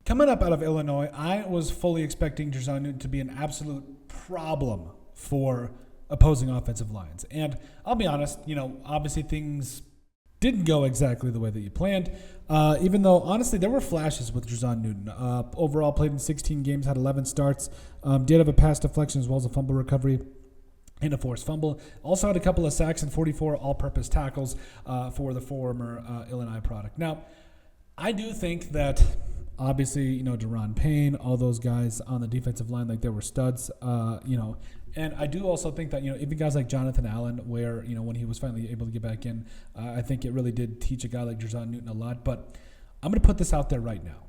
Coming up out of Illinois, I was fully expecting Jer'Zhan Newton to be an absolute problem for opposing offensive lines. And I'll be honest, obviously things didn't go exactly the way that you planned, even though, honestly, there were flashes with Jer'Zhan Newton. Overall, played in 16 games, had 11 starts, did have a pass deflection as well as a fumble recovery and a forced fumble. Also had a couple of sacks and 44 all-purpose tackles for the former Illinois product. Now, I do think that, obviously, Daron Payne, all those guys on the defensive line, like, they were studs, and I do also think that, even guys like Jonathan Allen, where, when he was finally able to get back in, I think it really did teach a guy like Jer'Zhan Newton a lot. But I'm going to put this out there right now.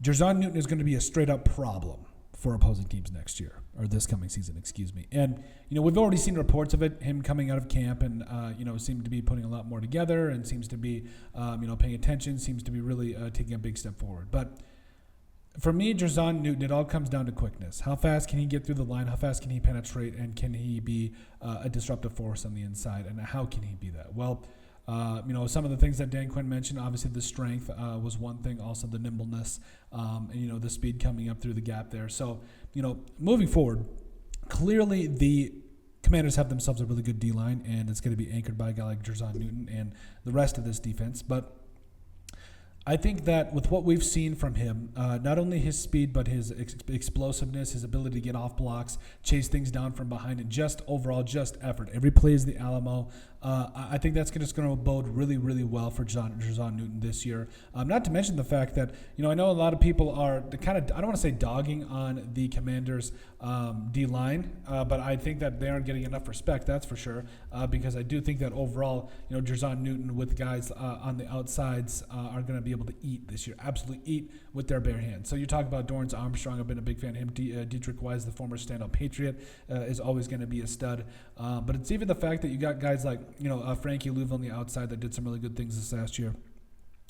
Jer'Zhan Newton is going to be a straight-up problem for opposing teams next year, or this coming season, excuse me. And, we've already seen reports of it, him coming out of camp and, seemed to be putting a lot more together and seems to be, paying attention, seems to be really taking a big step forward. But for me, Jer'Zhan Newton, it all comes down to quickness. How fast can he get through the line? How fast can he penetrate? And can he be a disruptive force on the inside? And how can he be that? Well, some of the things that Dan Quinn mentioned, obviously the strength was one thing, also the nimbleness, and, the speed coming up through the gap there. So, moving forward, clearly the Commanders have themselves a really good D-line, and it's going to be anchored by a guy like Jer'Zhan Newton and the rest of this defense. But I think that with what we've seen from him, not only his speed, but his explosiveness, his ability to get off blocks, chase things down from behind, and just overall effort. Every play is the Alamo. I think that's just going to bode really, really well for Jer'Zhan Newton this year. Not to mention the fact that, I know a lot of people are kind of, I don't want to say dogging on the Commanders' D-line, but I think that they aren't getting enough respect, that's for sure, because I do think that overall, Jer'Zhan Newton with guys on the outsides are going to be able to eat this year, absolutely eat with their bare hands. So you talk about Dorrance Armstrong. I've been a big fan of him. Dietrich Wise, the former stand-up Patriot, is always going to be a stud. But it's even the fact that you got guys like, Frankie Louv on the outside that did some really good things this last year.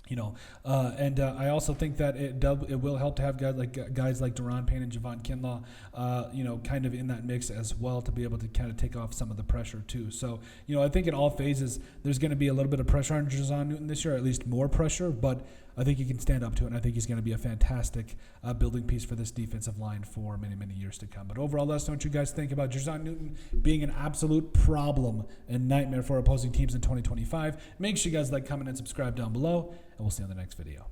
And I also think that it will help to have guys like Daron Payne and Javon Kinlaw, kind of in that mix as well, to be able to kind of take off some of the pressure too. So, I think in all phases there's going to be a little bit of pressure on Jer'Zhan Newton this year, or at least more pressure, but I think he can stand up to it, and I think he's going to be a fantastic building piece for this defensive line for many, many years to come. But overall, let us know what you guys think about Jer'Zhan Newton being an absolute problem and nightmare for opposing teams in 2025. Make sure you guys like, comment, and subscribe down below, and we'll see you on the next video.